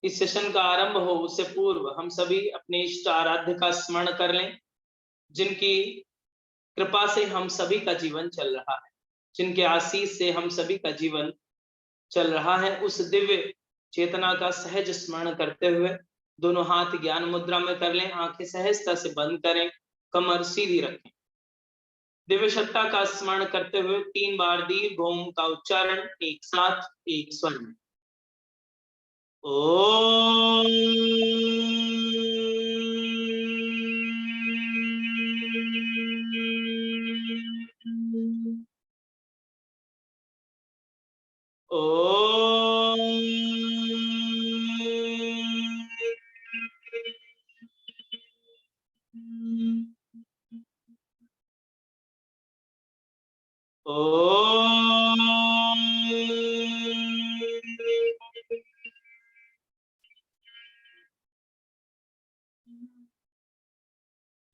इस सेशन का आरंभ हो उससे पूर्व हम सभी अपने इष्ट आराध्य का स्मरण कर लें, जिनकी कृपा से हम सभी का जीवन चल रहा है, जिनके आशीष से हम सभी का जीवन चल रहा है। उस दिव्य चेतना का सहज स्मरण करते हुए दोनों हाथ ज्ञान मुद्रा में कर लें, आंखें सहजता से बंद करें, कमर सीधी रखें। दिव्य सत्ता का स्मरण करते हुए 3 बार दीर्घ ओम का उच्चारण एक साथ एक स्वर में। ओम।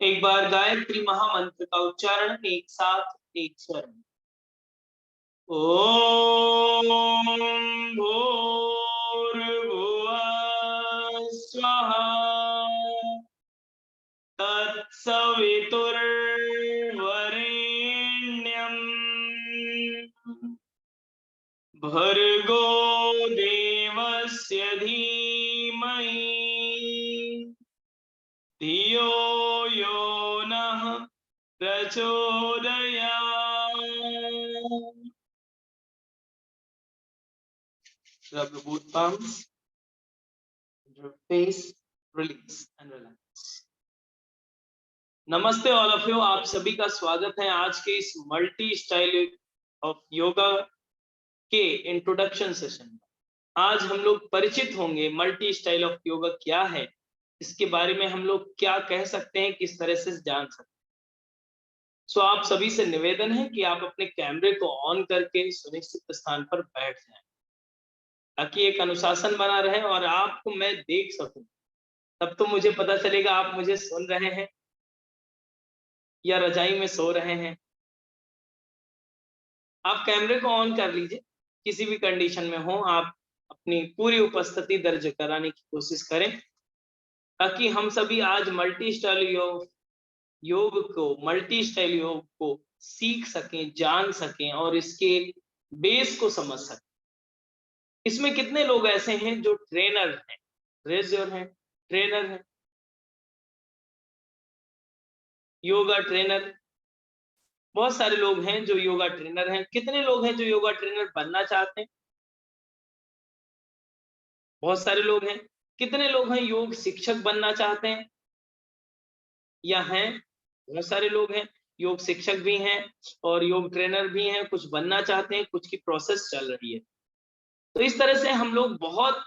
एक बार गायत्री महामंत्र का उच्चारण एक साथ एक स्वर में। ओम भूर्भुवः स्वः तत्सवितुर्वरेण्यं भर्गो देवस्य धीमहि धियो यो नः प्रचोदयात्। Rub the both palms, your face, release and relax. नमस्ते ऑल ऑफ यू, आप सभी का स्वागत है आज के इस मल्टी स्टाइल ऑफ योगा के इंट्रोडक्शन सेशन में। आज हम लोग परिचित होंगे मल्टी स्टाइल ऑफ योगा क्या है, इसके बारे में हम लोग क्या कह सकते हैं, किस तरह से जान सकते हैं। सो आप सभी से निवेदन है कि आप अपने कैमरे को ऑन करके सुनिश्चित स्थान पर बैठ जाएं, ताकि एक अनुशासन बना रहे और आपको मैं देख सकूं। तब तो मुझे पता चलेगा आप मुझे सुन रहे हैं या रजाई में सो रहे हैं। आप कैमरे को ऑन कर लीजिए, किसी भी कंडीशन में हो आप अपनी पूरी उपस्थिति दर्ज कराने की कोशिश करें, ताकि हम सभी आज मल्टी स्टाइल योग को सीख सकें, जान सकें और इसके बेस को समझ सकें। इसमें कितने लोग ऐसे हैं जो ट्रेनर हैं? Raise your hand. ट्रेनर है, योगा ट्रेनर। बहुत सारे लोग हैं जो योगा ट्रेनर हैं। कितने लोग हैं जो योगा ट्रेनर बनना चाहते हैं? बहुत सारे लोग हैं। कितने लोग हैं योग शिक्षक बनना चाहते हैं या हैं? बहुत सारे लोग हैं। योग शिक्षक भी हैं और योग ट्रेनर भी हैं, कुछ बनना चाहते हैं, कुछ की प्रोसेस चल रही है। तो इस तरह से हम लोग बहुत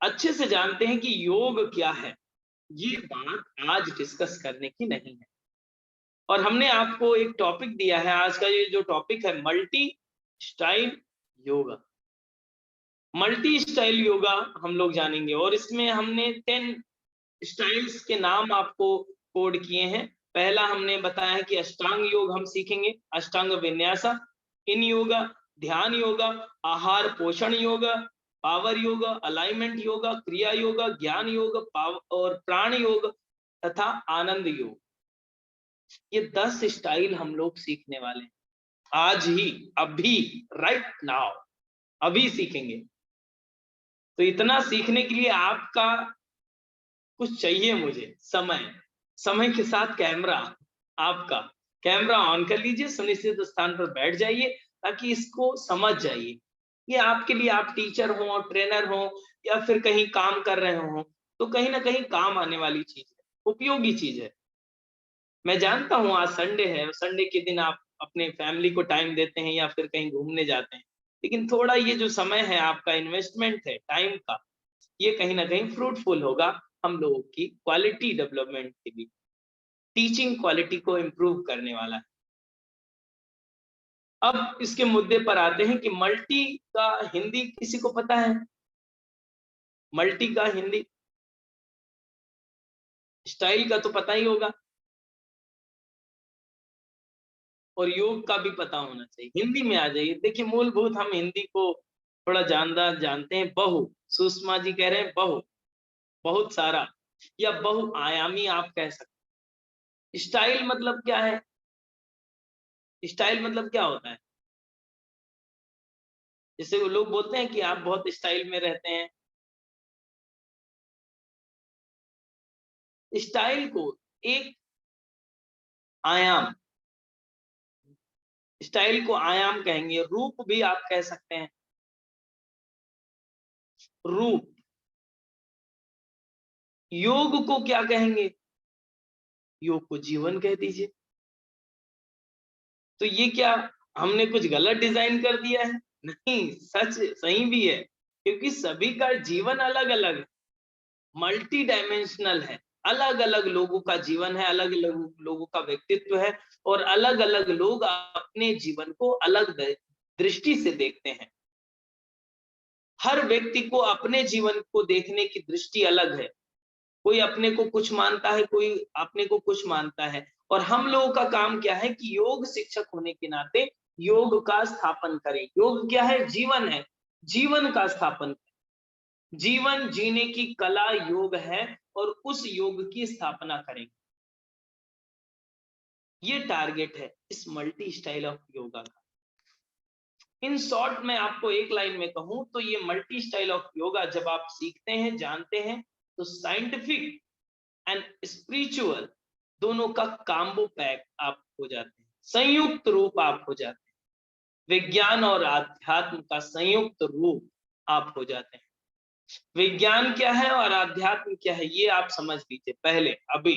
अच्छे से जानते हैं कि योग क्या है। ये बात आज डिस्कस करने की नहीं है, और हमने आपको एक टॉपिक दिया है। आज का ये जो टॉपिक है multi style yoga. Multi style yoga हम लोग जानेंगे, और इसमें हमने 10 स्टाइल्स के नाम आपको कोड किए हैं। पहला हमने बताया है कि अष्टांग योग हम सीखेंगे, अष्टांग विन्यासा, इन योगा, ध्यान योगा, आहार पोषण योगा, पावर योगा, अलाइनमेंट योगा, क्रिया योगा, ज्ञान योग और प्राण योग तथा आनंद योग। ये 10 स्टाइल हम लोग सीखने वाले हैं आज ही, अभी, राइट नाउ, अभी सीखेंगे। तो इतना सीखने के लिए आपका कुछ चाहिए मुझे, समय के साथ कैमरा। आपका कैमरा ऑन कर लीजिए, सुनिश्चित स्थान पर बैठ जाइए, ताकि इसको समझ जाइए। ये आपके लिए, आप टीचर हो, ट्रेनर हो या फिर कहीं काम कर रहे हो, तो कहीं ना कहीं काम आने वाली चीज है, उपयोगी चीज है। मैं जानता हूँ आज संडे है, संडे के दिन आप अपने फैमिली को टाइम देते हैं या फिर कहीं घूमने जाते हैं, लेकिन थोड़ा ये जो समय है आपका इन्वेस्टमेंट है टाइम का, ये कहीं ना कहीं फ्रूटफुल होगा हम लोगों की क्वालिटी डेवलपमेंट के लिए, टीचिंग क्वालिटी को इम्प्रूव करने वाला है। अब इसके मुद्दे पर आते हैं कि मल्टी का हिंदी किसी को पता है? मल्टी का हिंदी स्टाइल का तो पता ही होगा, और योग का भी पता होना चाहिए। हिंदी में आ जाइए। देखिए, मूलभूत हम हिंदी को थोड़ा जानते हैं। बहु, सुषमा जी कह रहे हैं बहु, बहुत सारा, या बहुआयामी आप कह सकते हैं। स्टाइल मतलब क्या है? स्टाइल मतलब क्या होता है? जैसे वो लोग बोलते हैं कि आप बहुत स्टाइल में रहते हैं। स्टाइल को एक आयाम, स्टाइल को आयाम कहेंगे, रूप भी आप कह सकते हैं। रूप। योग को क्या कहेंगे? योग को जीवन कह दीजिए। तो ये क्या हमने कुछ गलत डिजाइन कर दिया है? नहीं, सच सही भी है, क्योंकि सभी का जीवन अलग अलग है, मल्टी डायमेंशनल है। अलग अलग लोगों का जीवन है, अलग अलग लोगों का व्यक्तित्व है, और अलग अलग लोग अपने जीवन को अलग दृष्टि से देखते हैं। हर व्यक्ति को अपने जीवन को देखने की दृष्टि अलग है। कोई अपने को कुछ मानता है, कोई अपने को कुछ मानता है। और हम लोगों का काम क्या है कि योग शिक्षक होने के नाते योग का स्थापन करें। योग क्या है? जीवन है। जीवन का स्थापन, जीवन जीने की कला योग है, और उस योग की स्थापना करें। ये टारगेट है इस मल्टी स्टाइल ऑफ योगा का। इन शॉर्ट में आपको एक लाइन में कहूं तो ये मल्टी स्टाइल ऑफ योगा जब आप सीखते हैं, जानते हैं, तो साइंटिफिक एंड स्पिरिचुअल दोनों का काम्बो पैक आप हो जाते हैं, संयुक्त रूप आप हो जाते हैं। विज्ञान और आध्यात्म का संयुक्त रूप आप हो जाते हैं। विज्ञान क्या है और आध्यात्म क्या है, ये आप समझ लीजिए पहले। अभी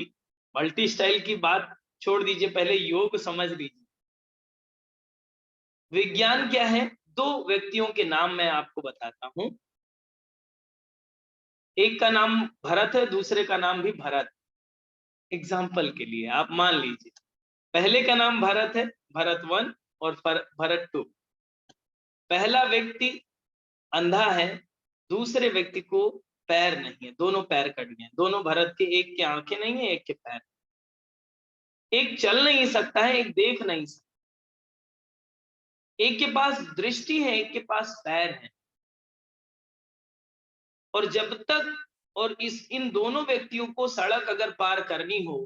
मल्टी स्टाइल की बात छोड़ दीजिए, पहले योग समझ लीजिए। विज्ञान क्या है? दो व्यक्तियों के नाम मैं आपको बताता हूं। एक का नाम भरत है, दूसरे का नाम भी भरत। एग्जाम्पल के लिए आप मान लीजिए, पहले का नाम भरत है, भरत 1 और भरत 2। पहला व्यक्ति अंधा है, दूसरे व्यक्ति को पैर नहीं है, दोनों पैर कट गए। दोनों भरत के, एक के आंखें नहीं है, एक के पैर। एक चल नहीं सकता है, एक देख नहीं सकता। एक के पास दृष्टि है, एक के पास पैर है। और जब तक, और इन दोनों व्यक्तियों को सड़क अगर पार करनी हो,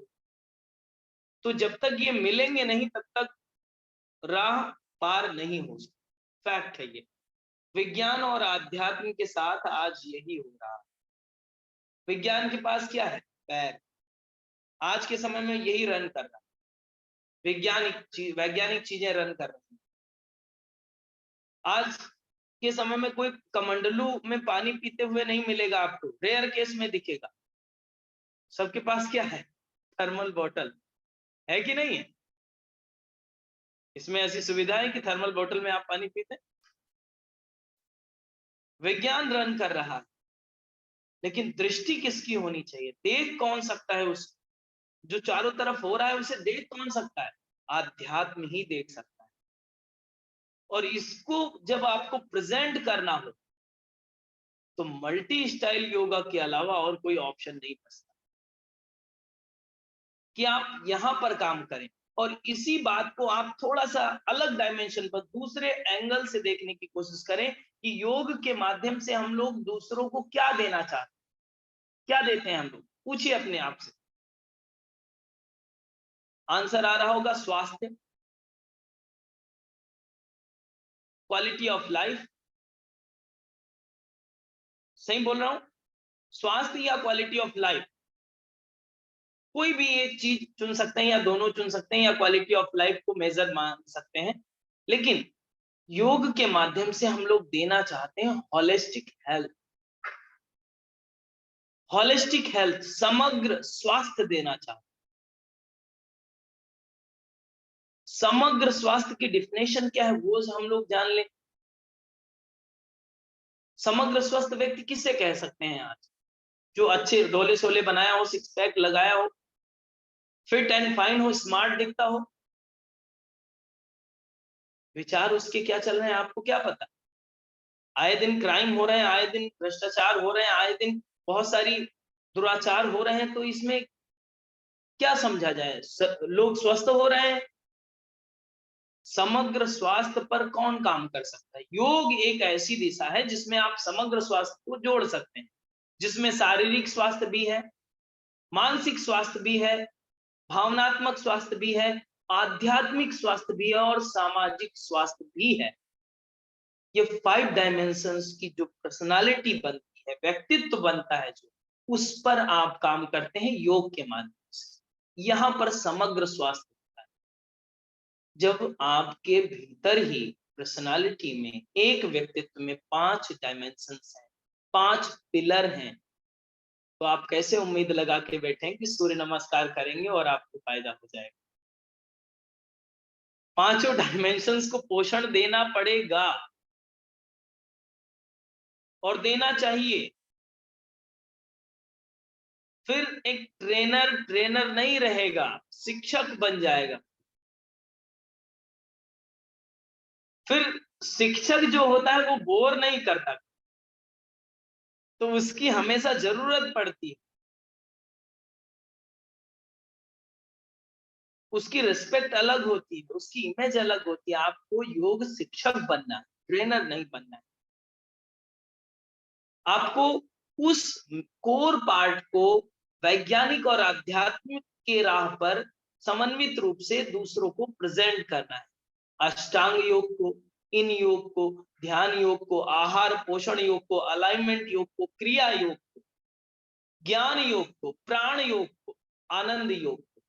तो जब तक ये मिलेंगे नहीं तब तक राह पार नहीं हो सकती। फैक्ट है ये। विज्ञान और आध्यात्म के साथ आज यही हो रहा है। विज्ञान के पास क्या है? पैर। आज के समय में यही रन कर रहा है, वैज्ञानिक चीजें रन कर रही हैं। आज के समय में कोई कमंडलू में पानी पीते हुए नहीं मिलेगा आपको, रेयर केस में दिखेगा। सबके पास क्या है? थर्मल बॉटल है कि नहीं है? इसमें ऐसी सुविधा है कि थर्मल बोतल में आप पानी पीते हैं। विज्ञान रन कर रहा है, लेकिन दृष्टि किसकी होनी चाहिए? देख कौन सकता है उस जो चारों तरफ हो रहा है, उसे देख कौन सकता है? आध्यात्म ही देख सकता है। और इसको जब आपको प्रेजेंट करना हो, तो मल्टी स्टाइल योगा के अलावा और कोई ऑप्शन नहीं बचता कि आप यहां पर काम करें। और इसी बात को आप थोड़ा सा अलग डायमेंशन पर, दूसरे एंगल से देखने की कोशिश करें कि योग के माध्यम से हम लोग दूसरों को क्या देना चाहते हैं। क्या देते हैं हम लोग? पूछिए अपने आप से। आंसर आ रहा होगा, स्वास्थ्य, क्वालिटी ऑफ लाइफ। सही बोल रहा हूं? स्वास्थ्य या क्वालिटी ऑफ लाइफ, कोई भी एक चीज चुन सकते हैं, या दोनों चुन सकते हैं, या क्वालिटी ऑफ लाइफ को मेजर मान सकते हैं। लेकिन योग के माध्यम से हम लोग देना चाहते हैं होलिस्टिक हेल्थ। होलिस्टिक हेल्थ, समग्र स्वास्थ्य देना चाहते हैं। समग्र स्वास्थ्य की डिफिनेशन क्या है वो हम लोग जान लें। समग्र स्वस्थ व्यक्ति किससे कह सकते हैं आज? जो अच्छे डोले सोले बनाया हो, सिक्स पैक लगाया हो, फिट एंड फाइन हो, स्मार्ट दिखता हो। विचार उसके क्या चल रहे हैं आपको क्या पता? आए दिन क्राइम हो रहे हैं, आए दिन भ्रष्टाचार हो रहे हैं, आए दिन बहुत सारी दुराचार हो रहे हैं। तो इसमें क्या समझा जाए? लोग स्वस्थ हो रहे हैं, समग्र स्वास्थ्य पर कौन काम कर सकता है? योग एक ऐसी दिशा है जिसमें आप समग्र स्वास्थ्य को जोड़ सकते हैं, जिसमें शारीरिक स्वास्थ्य भी है, मानसिक स्वास्थ्य भी है, भावनात्मक स्वास्थ्य भी है, आध्यात्मिक स्वास्थ्य भी है और सामाजिक स्वास्थ्य भी है। ये 5 डायमेंशंस की जो पर्सनालिटी बनती है, व्यक्तित्व बनता है जो, उस पर आप काम करते हैं योग के माध्यम से। यहाँ पर समग्र स्वास्थ्य होता है। जब आपके भीतर ही पर्सनालिटी में, एक व्यक्तित्व में 5 डायमेंशंस हैं, 5 पिलर हैं, तो आप कैसे उम्मीद लगा के बैठे कि सूर्य नमस्कार करेंगे और आपको फायदा हो जाएगा? पांचों डायमेंशंस को पोषण देना पड़ेगा और देना चाहिए। फिर एक ट्रेनर ट्रेनर नहीं रहेगा, शिक्षक बन जाएगा। फिर शिक्षक जो होता है वो बोर नहीं करता, तो उसकी हमेशा जरूरत पड़ती है। उसकी रिस्पेक्ट अलग होती है, उसकी इमेज अलग होती है। आपको योग शिक्षक बनना है, ट्रेनर नहीं बनना है। आपको उस कोर पार्ट को वैज्ञानिक और आध्यात्मिक के राह पर समन्वित रूप से दूसरों को प्रेजेंट करना है। अष्टांग योग को, इन योग को, ध्यान योग को, आहार पोषण योग को, अलाइनमेंट योग को, क्रिया योग को, ज्ञान योग को, प्राण योग को, आनंद योग को,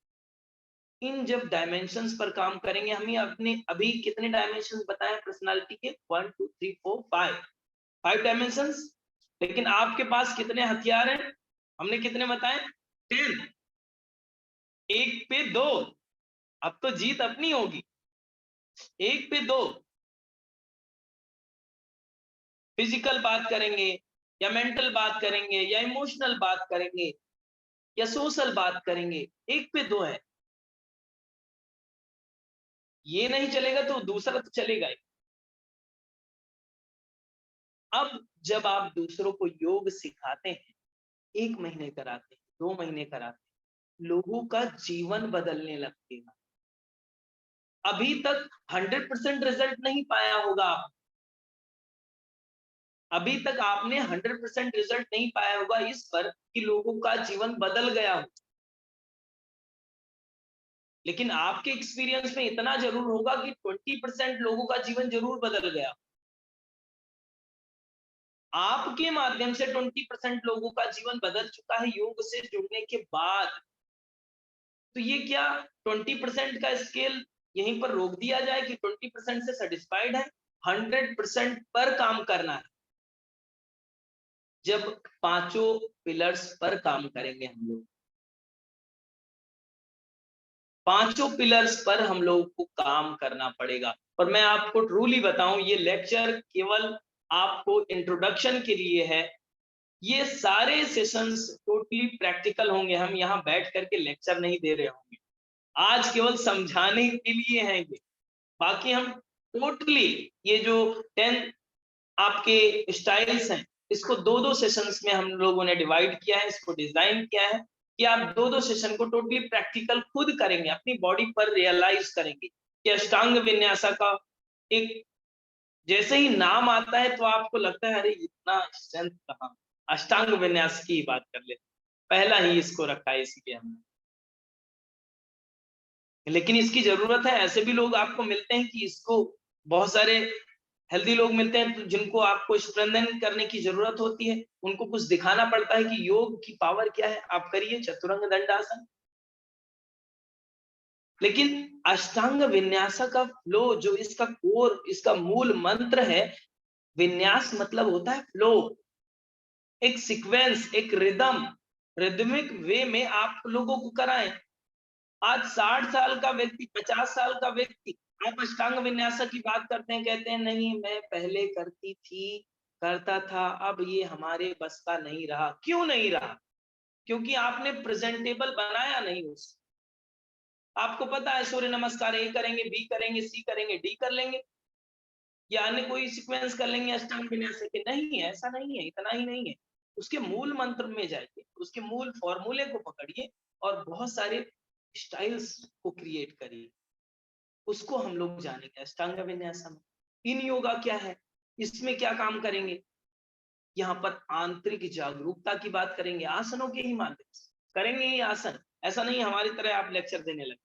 इन जब डायमेंशंस पर काम करेंगे, हमें अपने अभी कितने डायमेंशंस बताए पर्सनालिटी के? 1 2 3 4 5 डायमेंशंस। लेकिन आपके पास कितने हथियार हैं? हमने कितने बताए? 10। एक पे दो। अब तो जीत अपनी होगी। एक पे दो। फिजिकल बात करेंगे या मेंटल बात करेंगे या इमोशनल बात करेंगे या सोशल बात करेंगे, एक पे दो है। ये नहीं चलेगा तो दूसरा तो चलेगा ही। अब जब आप दूसरों को योग सिखाते हैं, 1 महीने कराते हैं, 2 महीने कराते हैं, लोगों का जीवन बदलने लगेगा। अभी तक 100% रिजल्ट नहीं पाया होगा आप। अभी तक आपने 100% रिजल्ट नहीं पाया होगा इस पर कि लोगों का जीवन बदल गया हो। लेकिन आपके एक्सपीरियंस में इतना जरूर होगा कि 20% लोगों का जीवन जरूर बदल गया। आपके माध्यम से 20% लोगों का जीवन बदल चुका है योग से जुड़ने के बाद। तो ये क्या 20% का स्केल यहीं पर रोक दिया जाए कि 20% से सेटिस्फाइड है? 100% पर काम करना है। जब पांचों पिलर्स पर काम करेंगे हम लोग, पांचों पिलर्स पर हम लोगों को काम करना पड़ेगा। और मैं आपको ट्रूली बताऊं, ये लेक्चर केवल आपको इंट्रोडक्शन के लिए है। ये सारे सेशंस टोटली प्रैक्टिकल होंगे। हम यहाँ बैठ करके लेक्चर नहीं दे रहे होंगे। आज केवल समझाने के लिए है ये। बाकी हम टोटली ये जो 10 आपके स्टाइल्स हैं, इसको 2-2 सेशंस में हम लोगों ने डिवाइड किया है, इसको डिजाइन किया है कि आप 2-2 सेशन को टोटली प्रैक्टिकल खुद करेंगे, अपनी बॉडी पर रियलाइज करेंगे कि अष्टांग विन्यासा का एक जैसे ही नाम आता है तो आपको लगता है अरे इतना स्ट्रेंथ कहाँ, अष्टांग विन्यास की बात कर ले, पहला ही इसको रखा है इसीलिए हमने। लेकिन इसकी जरूरत है। ऐसे भी लोग आपको मिलते हैं कि इसको बहुत सारे हेल्दी लोग मिलते हैं तो जिनको आपको स्ट्रेंथन करने की जरूरत होती है, उनको कुछ दिखाना पड़ता है कि योग की पावर क्या है। आप करिए चतुरंग दंडासन। लेकिन अष्टांग विन्यास का फ्लो जो इसका कोर, इसका मूल मंत्र है, विन्यास मतलब होता है फ्लो, एक सीक्वेंस, एक रिदम, रिदमिक वे में आप लोगों को कराएं। आज 60 साल का व्यक्ति, 50 साल का व्यक्ति, आप अष्टांग विन्यास की बात करते हैं, कहते हैं नहीं मैं पहले करती थी, करता था, अब ये हमारे बस का नहीं रहा। क्यों नहीं रहा? क्योंकि आपने प्रेजेंटेबल बनाया नहीं उसको। आपको पता है सूर्य नमस्कार ए करेंगे, बी करेंगे, सी करेंगे, डी कर लेंगे या अन्य कोई सीक्वेंस कर लेंगे अष्टांग विन्यास के। नहीं है, ऐसा नहीं है, इतना ही नहीं है। उसके मूल मंत्र में जाइए, उसके मूल फॉर्मूले को पकड़िए और बहुत सारे स्टाइल्स को क्रिएट करिए। उसको हम लोग जानेंगे अष्टांग विन्यासम। इन योगा क्या है, इसमें क्या काम करेंगे, यहाँ पर आंतरिक जागरूकता की बात करेंगे आसनों के ही माध्यम से करेंगे। ये आसन ऐसा नहीं हमारी तरह आप लेक्चर देने लगे,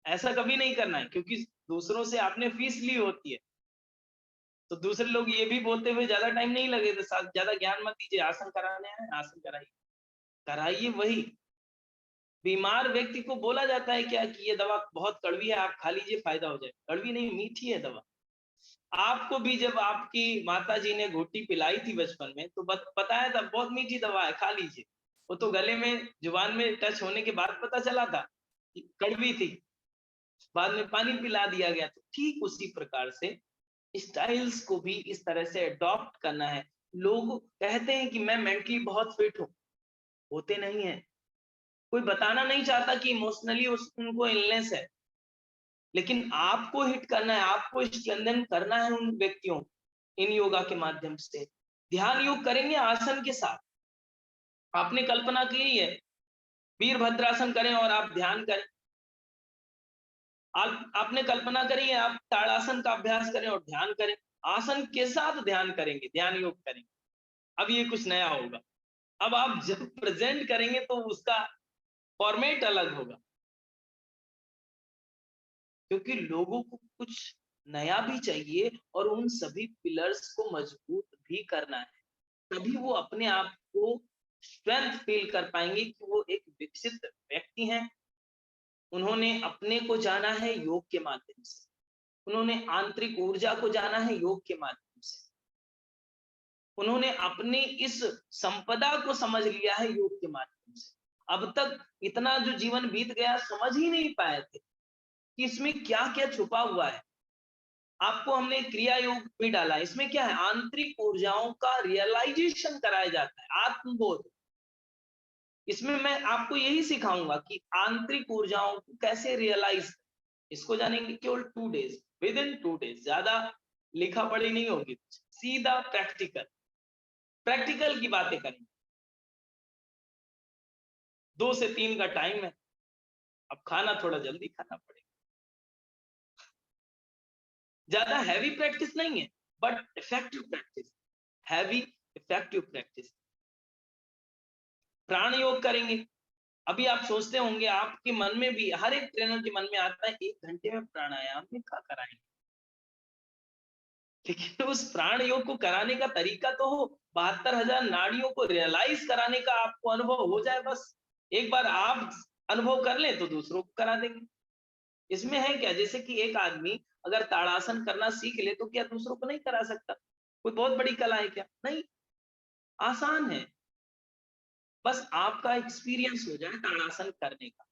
ऐसा कभी नहीं करना है, क्योंकि दूसरों से आपने फीस ली होती है, तो दूसरे लोग ये भी बोलते हुए ज्यादा टाइम नहीं लगे तो ज्यादा ज्ञान मत दीजिए, आसन कराने आए आसन कराइए। कराइए वही। बीमार व्यक्ति को बोला जाता है क्या कि ये दवा बहुत कड़वी है, आप खा लीजिए फायदा हो जाए। कड़वी नहीं, मीठी है दवा। आपको भी जब आपकी माताजी ने घोटी पिलाई थी बचपन में तो बताया था बहुत मीठी दवा है, खा लीजिए। वो तो गले में जुबान में टच होने के बाद पता चला था कि कड़वी थी, बाद में पानी पिला दिया गया। तो ठीक उसी प्रकार से स्टाइल्स को भी इस तरह से अडॉप्ट करना है। लोग कहते हैं कि मैं मेंटली बहुत फिट हूँ, होते नहीं है। कोई बताना नहीं चाहता कि इमोशनली उनको इलनेस है, लेकिन आपको हिट करना है, आपको स्ट्रेंथन करना है उन व्यक्तियों इन योगा के माध्यम से। ध्यान योग करेंगे आसन के साथ। आपने कल्पना की है वीरभद्रासन करें और आप ध्यान करें, आपने कल्पना करी है आप ताड़ासन का अभ्यास करें और ध्यान करें। आसन के साथ ध्यान करेंगे, ध्यान योग करेंगे। अब ये कुछ नया होगा। अब आप जब प्रेजेंट करेंगे तो उसका फॉर्मेट अलग होगा, क्योंकि लोगों को कुछ नया भी चाहिए और उन सभी पिलर्स को मजबूत भी करना है। तभी वो अपने आप को स्ट्रेंथ फील कर पाएंगे कि वो एक विकसित व्यक्ति हैं। उन्होंने अपने को जाना है योग के माध्यम से, उन्होंने आंतरिक ऊर्जा को जाना है योग के माध्यम से, उन्होंने अपनी इस संपदा को समझ लिया है योग के माध्यम से। अब तक इतना जो जीवन बीत गया समझ ही नहीं पाए थे कि इसमें क्या क्या छुपा हुआ है। आपको हमने क्रिया योग भी डाला, इसमें क्या है, आंतरिक ऊर्जाओं का रियलाइजेशन कराया जाता है, आत्मबोध। इसमें मैं आपको यही सिखाऊंगा कि आंतरिक ऊर्जाओं को कैसे रियलाइज, इसको जानेंगे केवल 2 डेज, विद इन 2 डेज। ज्यादा लिखा पढ़ी नहीं होगी, सीधा प्रैक्टिकल, प्रैक्टिकल की बातें करेंगे। 2 से 3 का टाइम है। अब खाना थोड़ा जल्दी खाना पड़ेगा, ज्यादा हैवी प्रैक्टिस नहीं है, but effective practice, heavy effective practice. प्राण योग करेंगे। अभी आप सोचते होंगे, आपके मन में भी, हर एक ट्रेनर के मन में आता है 1 घंटे में प्राणायाम में क्या कराएंगे, लेकिन उस प्राण योग को कराने का तरीका तो हो, 72,000 नाड़ियों को रियलाइज कराने का आपको अनुभव हो जाए। बस एक बार आप अनुभव कर लें तो दूसरों को करा देंगे। इसमें है क्या, जैसे कि एक आदमी अगर ताड़ासन करना सीख ले तो क्या दूसरों को नहीं करा सकता? कोई बहुत बड़ी कला है क्या? नहीं, आसान है। बस आपका एक्सपीरियंस हो जाए ताड़ासन करने का,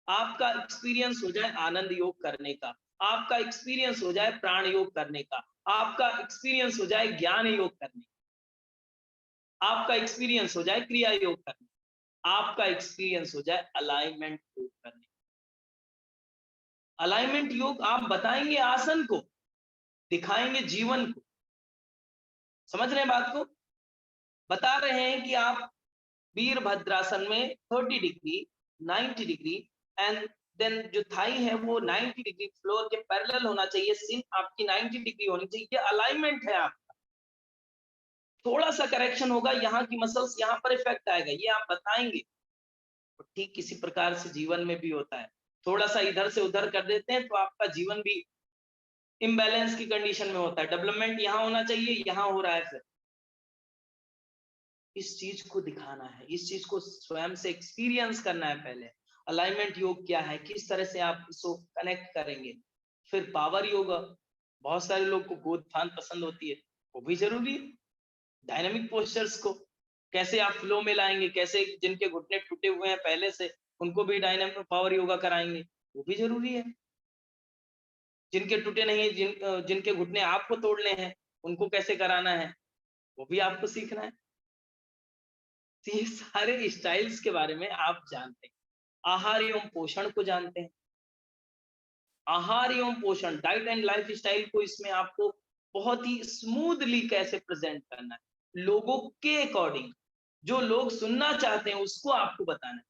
आपका एक्सपीरियंस हो जाए आनंद योग करने का, आपका एक्सपीरियंस हो जाए प्राण योग करने का, आपका एक्सपीरियंस हो जाए ज्ञान योग करने का, आपका एक्सपीरियंस हो जाए क्रिया योग करने का, आपका एक्सपीरियंस हो जाए अलाइनमेंट योग करने का। अलाइनमेंट योग आप बताएंगे आसन को, दिखाएंगे जीवन को। समझ रहे हैं बात को? बता रहे हैं कि आप वीरभद्रासन में 30 डिग्री, 90 डिग्री एंड देन जो थाई है वो 90 डिग्री फ्लोर के पैरेलल होना चाहिए, सिन आपकी 90 डिग्री होनी चाहिए। ये अलाइनमेंट है आपका। थोड़ा सा करेक्शन होगा, यहाँ की मसल्स यहाँ पर इफेक्ट आएगा, ये आप बताएंगे। तो ठीक किसी प्रकार से जीवन में भी होता है, थोड़ा सा इधर से उधर कर देते हैं तो आपका जीवन भी इम्बैलेंस की कंडीशन में होता है। डेवलपमेंट यहाँ होना चाहिए, यहाँ हो रहा है। फिर इस चीज को दिखाना है, इस चीज को स्वयं से एक्सपीरियंस करना है पहले। अलाइनमेंट योग क्या है, किस तरह से आप इसको कनेक्ट करेंगे। फिर पावर योग, बहुत सारे लोग को गोदफान पसंद होती है, वो भी जरूरी है। डायनामिक पोस्चर्स को कैसे आप फ्लो में लाएंगे, कैसे जिनके घुटने टूटे हुए हैं पहले से उनको भी डायनामिक पावर योगा कराएंगे, वो भी जरूरी है। जिनके टूटे नहीं है, जिनके घुटने आपको तोड़ने हैं, उनको कैसे कराना है, वो भी आपको सीखना है। तो ये सारे स्टाइल्स के बारे में आप जानते हैं। आहार एवं पोषण को जानते हैं। आहार एवं पोषण, डाइट एंड लाइफ स्टाइल को इसमें आपको बहुत ही स्मूथली कैसे प्रेजेंट करना है, लोगों के अकॉर्डिंग, जो लोग सुनना चाहते हैं उसको आपको बताना है।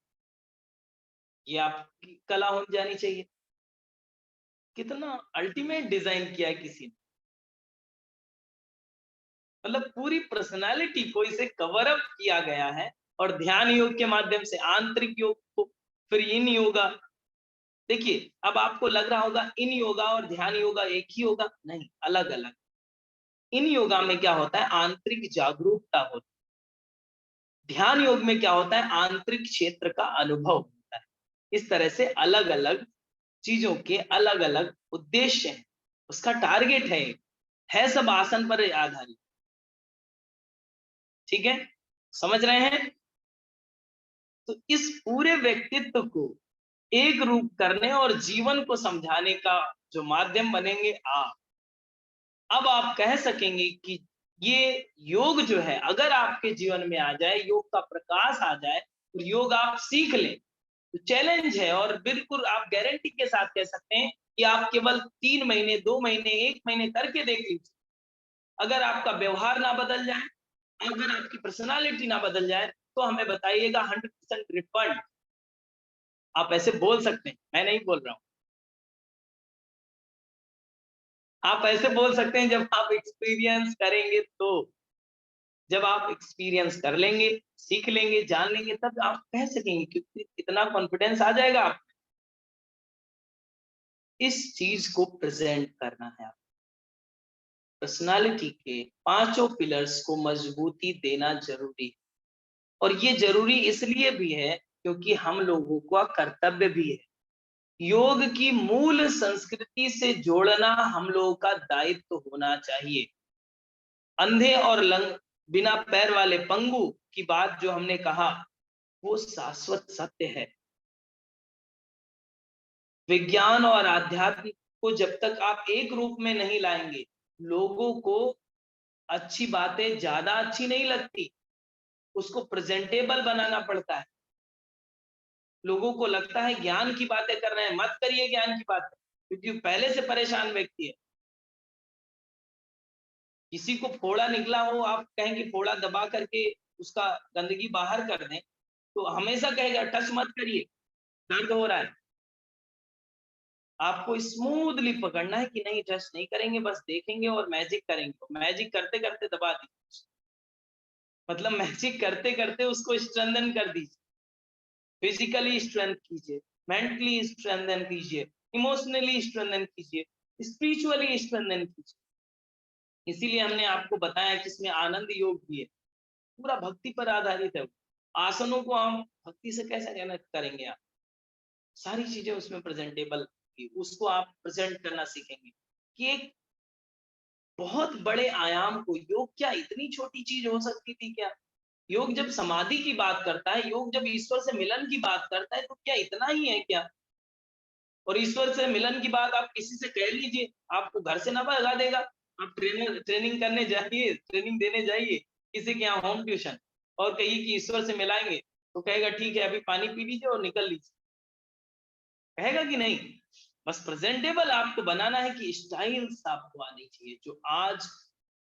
ये आपकी कला हो जानी चाहिए। कितना अल्टीमेट डिजाइन किया है किसी ने, मतलब पूरी पर्सनालिटी को इसे कवर अप किया गया है। और ध्यान योग के माध्यम से आंतरिक योग को, फिर इन योगा। देखिए, अब आपको लग रहा होगा इन योगा और ध्यान योगा एक ही होगा, नहीं, अलग अलग। इन योगा में क्या होता है, आंतरिक जागरूकता होती है। ध्यान योग में क्या होता है, आंतरिक क्षेत्र का अनुभव होता है। इस तरह से अलग अलग चीजों के अलग अलग उद्देश्य हैं, उसका टारगेट है सब आसन पर आधारित। ठीक है, समझ रहे हैं? तो इस पूरे व्यक्तित्व को एक रूप करने और जीवन को समझाने का जो माध्यम बनेंगे आप। अब आप कह सकेंगे कि ये योग जो है, अगर आपके जीवन में आ जाए, योग का प्रकाश आ जाए और योग आप सीख लें, तो चैलेंज है। और बिल्कुल आप गारंटी के साथ कह सकते हैं कि आप केवल 3 महीने, 2 महीने, 1 महीने करके देख लीजिए। अगर आपका व्यवहार ना बदल जाए, अगर आपकी पर्सनालिटी ना बदल जाए, तो हमें बताइएगा, 100% रिफंड। आप ऐसे बोल सकते हैं, मैं नहीं बोल रहा हूं। आप ऐसे बोल सकते हैं जब आप एक्सपीरियंस करेंगे तो। जब आप एक्सपीरियंस कर लेंगे, सीख लेंगे, जान लेंगे, तब आप कह सकेंगे, क्योंकि इतना कॉन्फिडेंस आ जाएगा आप। इस चीज को प्रेजेंट करना है। पर्सनालिटी के पांचों पिलर्स को मजबूती देना जरूरी है। और ये जरूरी इसलिए भी है क्योंकि हम लोगों का कर्तव्य भी है। योग की मूल संस्कृति से जोड़ना हम लोगों का दायित्व होना चाहिए। अंधे और लंग बिना पैर वाले पंगु की बात जो हमने कहा, वो शाश्वत सत्य है। विज्ञान और आध्यात्म को जब तक आप एक रूप में नहीं लाएंगे, लोगों को अच्छी बातें ज्यादा अच्छी नहीं लगती, उसको प्रेजेंटेबल बनाना पड़ता है। लोगों को लगता है ज्ञान की बातें कर रहे हैं, मत करिए ज्ञान की बातें, क्योंकि पहले से परेशान व्यक्ति है। किसी को फोड़ा निकला हो, आप कहें कि फोड़ा दबा करके उसका गंदगी बाहर कर दें, तो हमेशा कहेगा टच मत करिए, दर्द हो रहा है। आपको स्मूथली पकड़ना है कि नहीं, टच नहीं करेंगे, बस देखेंगे और मैजिक करेंगे। मैजिक करते करते दबा दीजिए, मतलब मैजिक करते करते उसको स्ट्रेंथन कर दीजिए। फिजिकली स्ट्रेंथ कीजिए, मेंटली स्ट्रेंथन कीजिए, इमोशनली स्ट्रेंथन कीजिए, स्पिरिचुअली स्ट्रेंथन कीजिए। इसीलिए हमने आपको बताया कि इसमें आनंद योग भी है, पूरा भक्ति पर आधारित है। आसनों को हम भक्ति से कैसे कहना करेंगे आप, सारी चीजें उसमें प्रेजेंटेबल, उसको आप प्रेजेंट करना सीखेंगे कि एक बहुत बड़े आयाम को, योग क्या इतनी छोटी चीज हो सकती थी क्या? योग जब समाधि की बात करता है, योग जब ईश्वर से मिलन की बात करता है, तो क्या इतना ही है क्या? और ईश्वर से मिलन की बात आप किसी से कह लीजिए, आपको घर से ना भगा देगा। आप ट्रेनिंग करने जाइए, ट्रेनिंग देने जाइए किसी के यहाँ होम ट्यूशन, और कहिए कि ईश्वर से मिलाएंगे, तो कहेगा ठीक है, अभी पानी पी लीजिए और निकल लीजिए। कहेगा कि नहीं? बस प्रेजेंटेबल आपको बनाना है कि स्टाइल्स आपको आनी चाहिए जो आज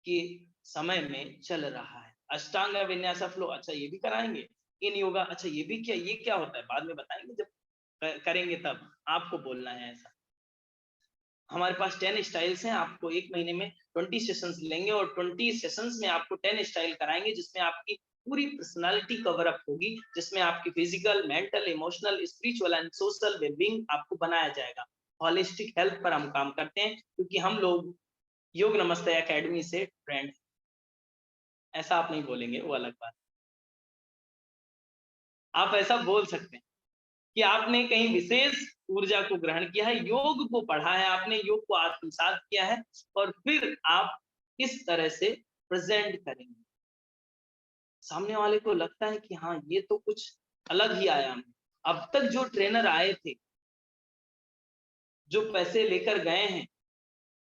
के समय में चल रहा है। अष्टांग विन्यास फ्लो, अच्छा ये भी कराएंगे। इन योगा, अच्छा ये भी, क्या ये क्या होता है, बाद में बताएंगे, जब करेंगे तब आपको बोलना है ऐसा। हमारे पास 10 स्टाइल्स हैं, आपको 1 महीने में 20 सेशंस लेंगे और 20 सेशंस में आपको 10 स्टाइल कराएंगे, जिसमें आपकी पूरी पर्सनालिटी कवर अप होगी, जिसमें आपकी physical, mental, emotional, spiritual and social wellbeing आपको बनाया जाएगा। होलिस्टिक हेल्थ पर हम काम करते हैं, क्योंकि हम लोग योग नमस्ते एकेडमी से ट्रेंड। ऐसा आप नहीं बोलेंगे, वो अलग बात। आप ऐसा बोल सकते हैं कि आपने कहीं विशेष ऊर्जा को ग्रहण किया है, योग को पढ़ा है आपने, योग को आत्मसात किया है, और फिर आप इस तरह से प्रेजेंट करेंगे। सामने वाले को लगता है कि हाँ, ये तो कुछ अलग ही आयाम है। अब तक जो ट्रेनर आए थे, जो पैसे लेकर गए हैं,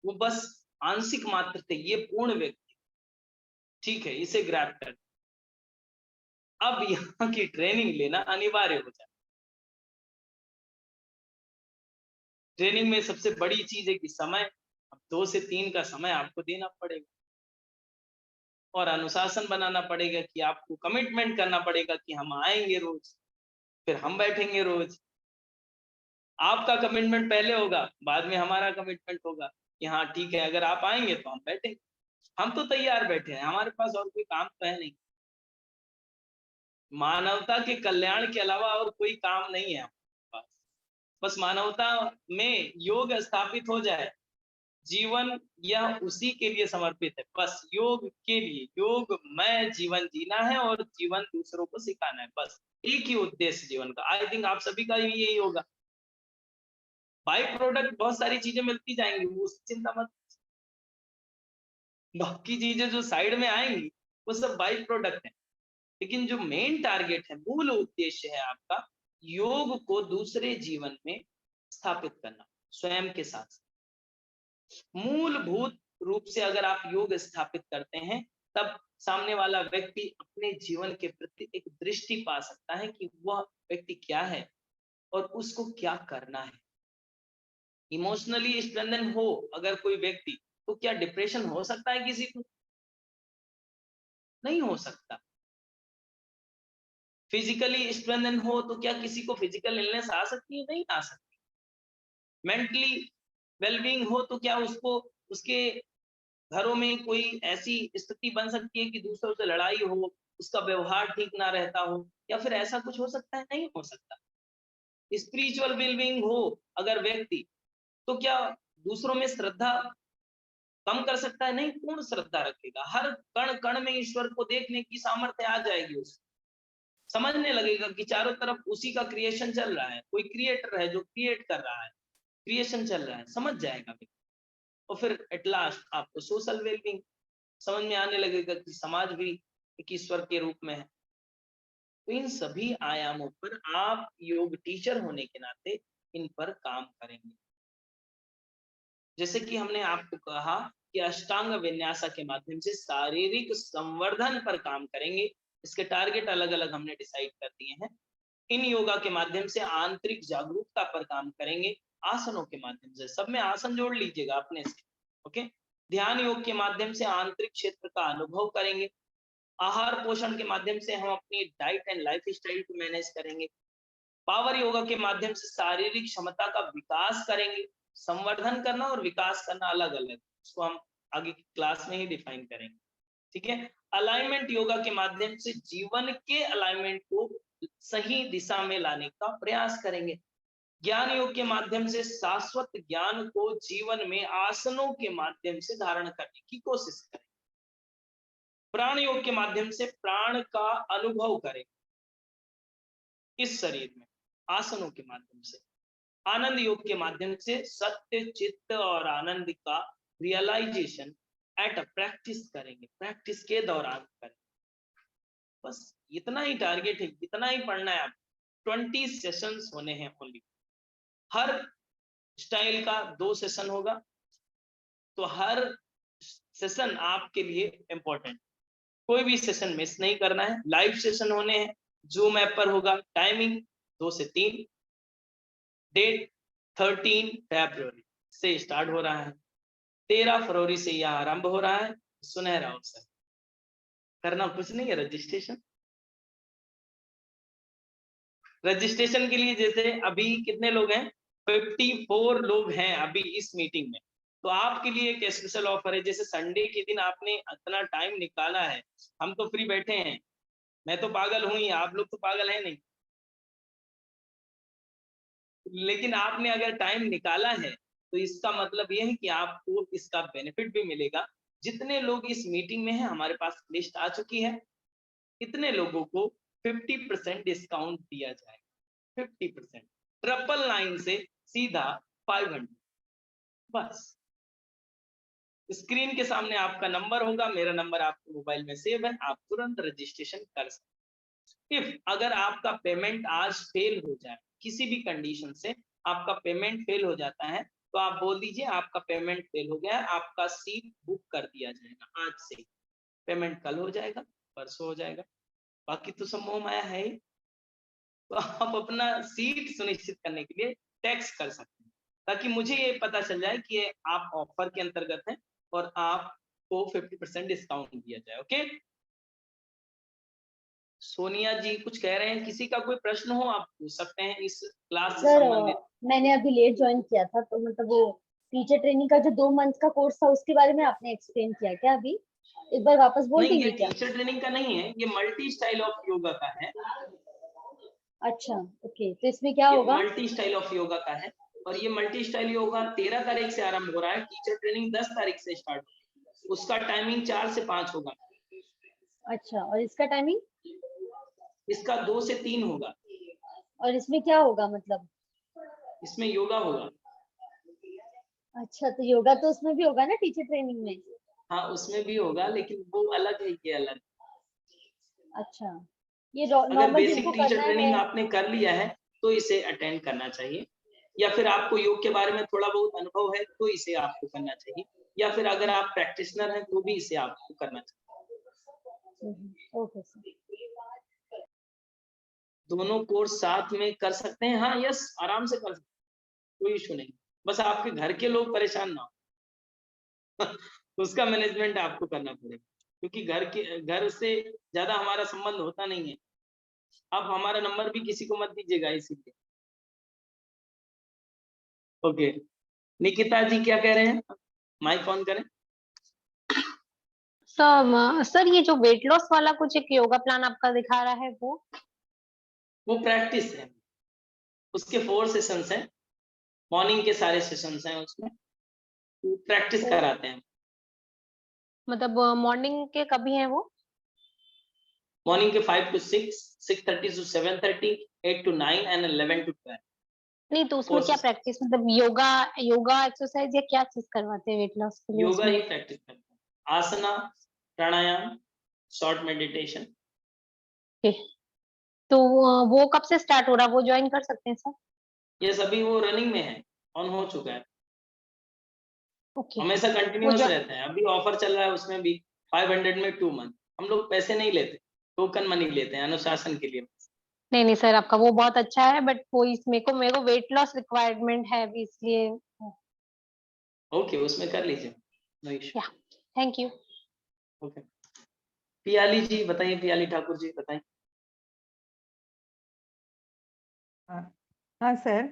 वो बस आंशिक मात्र थे, ये पूर्ण व्यक्ति, ठीक है, इसे ग्रैब कर। अब यहाँ की ट्रेनिंग लेना अनिवार्य हो जाए। ट्रेनिंग में सबसे बड़ी चीज है कि समय, अब 2 से 3 का समय आपको देना पड़ेगा, और अनुशासन बनाना पड़ेगा कि आपको कमिटमेंट करना पड़ेगा कि हम आएंगे रोज, फिर हम बैठेंगे रोज। आपका कमिटमेंट पहले होगा, बाद में हमारा कमिटमेंट होगा कि हाँ ठीक है, अगर आप आएंगे तो हम बैठेंगे। हम तो तैयार बैठे हैं, हमारे पास और कोई काम तो है नहीं। मानवता के कल्याण के अलावा और कोई काम नहीं है हमारे पास। बस मानवता में योग स्थापित हो जाए, जीवन यह उसी के लिए समर्पित है। बस योग के लिए, योगमय जीवन जीना है और जीवन दूसरों को सिखाना है। बस एक ही उद्देश्य जीवन का। आई थिंक आप सभी का भी यही होगा। बाई प्रोडक्ट बहुत सारी चीजें मिलती जाएंगी, वो उसकी चिंता मत। बाकी चीजें जो साइड में आएंगी वो सब बाई प्रोडक्ट है, लेकिन जो मेन टारगेट है, मूल उद्देश्य है आपका, योग को दूसरे जीवन में स्थापित करना स्वयं के साथ। मूलभूत रूप से अगर आप योग स्थापित करते हैं, तब सामने वाला व्यक्ति अपने जीवन के प्रति एक दृष्टि पा सकता है कि वह व्यक्ति क्या है और उसको क्या करना है। इमोशनली स्ट्रेंथन हो अगर कोई व्यक्ति, तो क्या डिप्रेशन हो सकता है किसी को? नहीं हो सकता। फिजिकली स्ट्रेंथन हो तो क्या किसी को फिजिकल इलनेस आ सकती है? नहीं आ सकती। मेंटली वेलबींग हो तो क्या उसको, उसके घरों में कोई ऐसी स्थिति बन सकती है कि दूसरों से लड़ाई हो, उसका व्यवहार ठीक ना रहता हो, या फिर ऐसा कुछ हो सकता है? नहीं हो सकता। स्पिरिचुअल वेलबींग हो अगर व्यक्ति, तो क्या दूसरों में श्रद्धा कम कर सकता है? नहीं, पूर्ण श्रद्धा रखेगा। हर कण कण में ईश्वर को देखने की सामर्थ्य आ जाएगी उसको। समझने लगेगा कि चारों तरफ उसी का क्रिएशन चल रहा है, कोई क्रिएटर है जो क्रिएट कर रहा है, क्रिएशन चल रहा है, समझ जाएगा व्यक्ति। और फिर एट लास्ट आपको सोशल वेलबींग समझ में आने लगेगा कि समाज भी एक ईश्वर के रूप में है। तो इन सभी आयामों पर आप योग टीचर होने के नाते इन पर काम करेंगे। जैसे कि हमने आपको कहा कि अष्टांग विन्यासा के माध्यम से शारीरिक संवर्धन पर काम करेंगे। इसके टारगेट अलग अलग हमने डिसाइड कर दिए हैं। इन योगा के माध्यम से आंतरिक जागरूकता पर काम करेंगे, आसनों के माध्यम से। सब में आसन जोड़ लीजिएगा अपने से। ओके। ध्यान योग के माध्यम से आंतरिक क्षेत्र का अनुभव करेंगे। आहार पोषण के माध्यम से हम अपनी डाइट एंड लाइफ स्टाइल को मैनेज करेंगे। पावर योगा के माध्यम से शारीरिक क्षमता का विकास करेंगे। संवर्धन करना और विकास करना अलग अलग, उसको हम आगे की क्लास में ही डिफाइन करेंगे। ठीक है। अलाइनमेंट योगा के माध्यम से जीवन के अलाइनमेंट को सही दिशा में लाने का प्रयास करेंगे। ज्ञान योग के माध्यम से शाश्वत ज्ञान को जीवन में आसनों के माध्यम से धारण करने की कोशिश करें। प्राण योग के माध्यम से प्राण का अनुभव करें इस शरीर में, आसनों के माध्यम से। आनंद योग के माध्यम से सत्य, चित्त और आनंद का रियलाइजेशन एट अ प्रैक्टिस करेंगे, प्रैक्टिस के दौरान करेंगे। बस इतना ही टारगेट है, इतना ही पढ़ना है। आप 20 सेशंस होने हैं ओनली। हर स्टाइल का 2 सेशन होगा, तो हर सेशन आपके लिए इंपॉर्टेंट। कोई भी सेशन मिस नहीं करना है। लाइव सेशन होने हैं, जूम ऐप पर होगा। टाइमिंग 2 से 3। डेट 13 फरवरी से स्टार्ट हो रहा है। 13 फरवरी से यह आरंभ हो रहा है। सुनहरा अवसर, करना कुछ नहीं है, रजिस्ट्रेशन। रजिस्ट्रेशन के लिए जैसे अभी कितने लोग हैं? 54 लोग हैं अभी इस मीटिंग में। तो आपके लिए एक स्पेशल ऑफर है। जैसे संडे के दिन आपने इतना टाइम निकाला है, हम तो फ्री बैठे हैं, मैं तो पागल हूं ही, आप लोग तो पागल है नहीं, लेकिन आपने अगर टाइम निकाला है तो इसका मतलब यह है कि आपको इसका बेनिफिट भी मिलेगा। जितने लोग इस मीटिंग में हैं, हमारे पास लिस्ट आ चुकी है, इतने लोगों को 50% डिस्काउंट दिया जाएगा। 50%। 999 से सीधा 500। बस स्क्रीन के सामने आपका नंबर होगा, मेरा नंबर आपके मोबाइल में सेव है, आप तुरंत रजिस्ट्रेशन कर सकते हैं। इफ अगर आपका पेमेंट आज फेल हो जाए, किसी भी कंडीशन से आपका पेमेंट फेल हो जाता है, तो आप बोल दीजिए आपका पेमेंट फेल हो गया है, आपका सीट बुक कर दिया जाएगा आज से। पेमेंट कल हो जाएगा, परसों हो जाएगा, बाकी तो सब मोह माया है ही। तो आप अपना सीट सुनिश्चित करने के लिए टैक्स कर सकते हैं, ताकि मुझे ये पता चल जाए कि आप ऑफर के अंतर्गत हैं और आपको 50% डिस्काउंट दिया जाए। ओके। सोनिया जी कुछ कह रहे हैं, किसी का कोई प्रश्न हो आप पूछ सकते हैं इस क्लास से सर संबंधित। मैंने अभी लेट ज्वाइन किया था, तो मतलब वो टीचर ट्रेनिंग का जो 2 मंथ का कोर्स था उसके बारे में आपने एक्सप्लेन किया क्या अभी? एक बार वापस बोल नहीं, ये देंगे क्या? टीचर ट्रेनिंग का नहीं है, ये मल्टी स्टाइल ऑफ योगा का है। अच्छा, ओके, तो इसमें क्या ये होगा? मल्टी स्टाइल ऑफ योगा का है, और ये मल्टी स्टाइल योगा 13 तारीख से आरंभ हो रहा है। टीचर ट्रेनिंग 10 तारीख से स्टार्ट होगी। उसका टाइमिंग 4 से 5 होगा। अच्छा, और इसका टाइमिंग? इसका 2 से 3 होगा। और इसमें क्या होगा मतलब? इसमें योगा होगा। अच्छा, तो योगा तो उसमें भी होगा ना टीचर ट्रेनिंग में? हाँ, उसमें भी होगा, लेकिन वो अलग है, ये अलग। अच्छा, ये अगर नॉर्मल बेसिक जिनको टीचर करना ट्रेनिंग है। आपने कर लिया है तो इसे अटेंड करना चाहिए, या फिर आपको योग के बारे में थोड़ा बहुत अनुभव है तो इसे आपको करना चाहिए, या फिर अगर आप प्रैक्टिशनर हैं तो भी इसे आपको करना चाहिए। Okay sir. दोनों कोर्स साथ में कर सकते हैं। हाँ, यस, आराम से कर सकते हैं, कोई इशू नहीं। बस आपके घर के लोग परेशान ना हो। उसका मैनेजमेंट आपको करना पड़ेगा, क्योंकि घर से ज्यादा हमारा संबंध होता नहीं है। आप हमारा नंबर भी किसी को मत दीजिएगा इसीलिए। ओके, निकिता जी क्या कह रहे हैं? माइक ऑन करें। सर ये जो वेट लॉस वाला कुछ एक योगा प्लान आपका दिखा रहा है वो प्रैक्टिस है, उसके 4 सेशंस हैं, मॉर्निंग के सारे सेशंस हैं, उसमें प्रैक्टिस कराते हैं। मतलब मॉर्निंग के कभी हैं वो? मॉर्निंग के 5 to 6, 6:30 to 7:30, 8 to 9 and 11 to 12। नहीं, तो उसमें क्या प्रैक्टिस, मतलब योगा एक्सरसाइज या क्या चीज करवाते हैं वेट लॉस के लिए योगा उसमें? ही प्रैक्टिस करते हैं, आसना, प्राणायाम, शॉर्ट मेडिटेशन। तो वो कब से स्टार्ट हो रहा है, वो ज्वाइन कर सकते हैं सर? ये सभी वो रनिंग में है, ऑन हो चुका है, ओके, हमेशा वो कंटिन्यूअस रहते हैं। अभी ऑफर चल रहा है, उसमें भी 500 में 2 मंथ। हम लोग पैसे नहीं लेते, टोकन मनी लेते हैं अनुशासन के लिए। नहीं सर, आपका वो बहुत अच्छा है, बट वो मेरे को वेट लॉस रिक्वायरमेंट है अभी, इसलिए। ओके, उसमें कर लीजिए, नो इशू। या, थैंक यू। ओके, पियाली जी बताइए, पियाली ठाकुर जी बताइए। हाँ सर,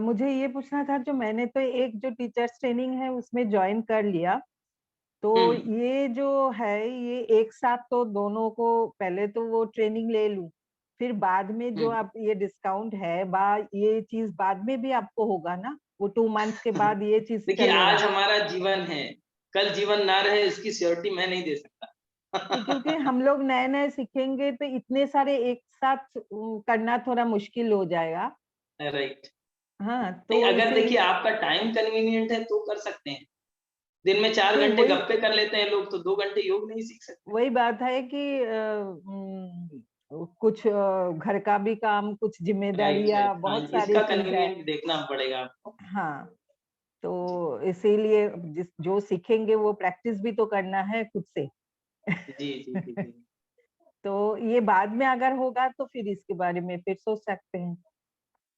मुझे ये पूछना था, जो मैंने तो एक जो टीचर्स ट्रेनिंग है उसमें ज्वाइन कर लिया, तो ये जो है ये एक साथ तो दोनों को पहले तो वो ट्रेनिंग ले लूं, फिर बाद में जो आप ये डिस्काउंट है ये चीज बाद में भी आपको होगा ना, वो 2 मंथ्स के बाद ये चीज देखिए, चलेगा? आज हमारा जीवन है, कल जीवन ना रहे इसकी श्योरिटी मैं नहीं दे सकता। क्योंकि हम लोग नए नए सीखेंगे तो इतने सारे एक साथ करना थोड़ा मुश्किल हो जाएगा। राइट। हाँ, नहीं, तो अगर देखिए इसीलिए आपका टाइम कन्वीनियंट है तो कर सकते हैं। दिन में 4 नहीं, घंटे गप्पे कर लेते हैं लोग, तो 2 घंटे योग नहीं सीख सकते। वही बात है कि कुछ घर का भी काम, कुछ राइट, जिम्मेदारियां, राइट, हाँ, बहुत सारी इसका चीज है। कन्वीनियंट देखना पड़ेगा आपको। हाँ, तो इसीलिए जो सीखेंगे वो प्रैक्टिस भी तो करना है खुद से। जी जी जी जी। तो ये बाद में अगर होगा तो फिर इसके बारे में फिर सोच सकते हैं।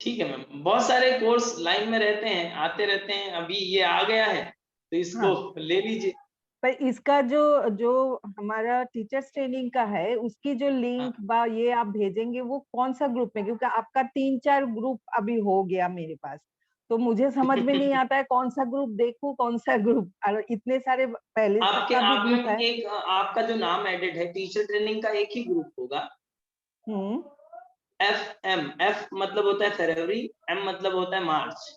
ठीक है मैम, बहुत सारे कोर्स लाइन में रहते हैं, आते रहते हैं, अभी ये आ गया है तो इसको हाँ, ले लीजिए। पर इसका जो जो हमारा टीचर्स ट्रेनिंग का है उसकी जो लिंक हाँ, बा ये आप भेजेंगे, वो कौन सा ग्रुप में? क्योंकि आपका 3-4 ग्रुप अभी हो गया मेरे पास, तो मुझे समझ में नहीं आता है कौन सा ग्रुप देखूं, कौन सा ग्रुप, और इतने सारे पहले तक आपके का भी आप ग्रुप में है। एक आपका जो नाम एडेड है टीचर ट्रेनिंग का, एक ही ग्रुप होगा। हम्म। एफ मतलब होता है फरवरी, एम मतलब होता है मार्च।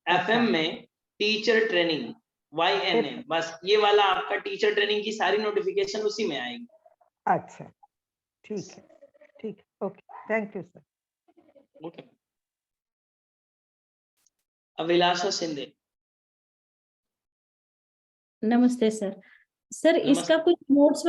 अच्छा, FM में टीचर ट्रेनिंग, YNA, F, बस ये वाला आपका टीचर ट्रेनिंग की सारी नोटिफिकेशन उसी में आएगी। अच्छा, ठीक है, ठीक है, okay, thank you sir. Okay, Abhilasha Shinde. नमस्ते सर। सर इसका नमस्ते। कुछ नोट्स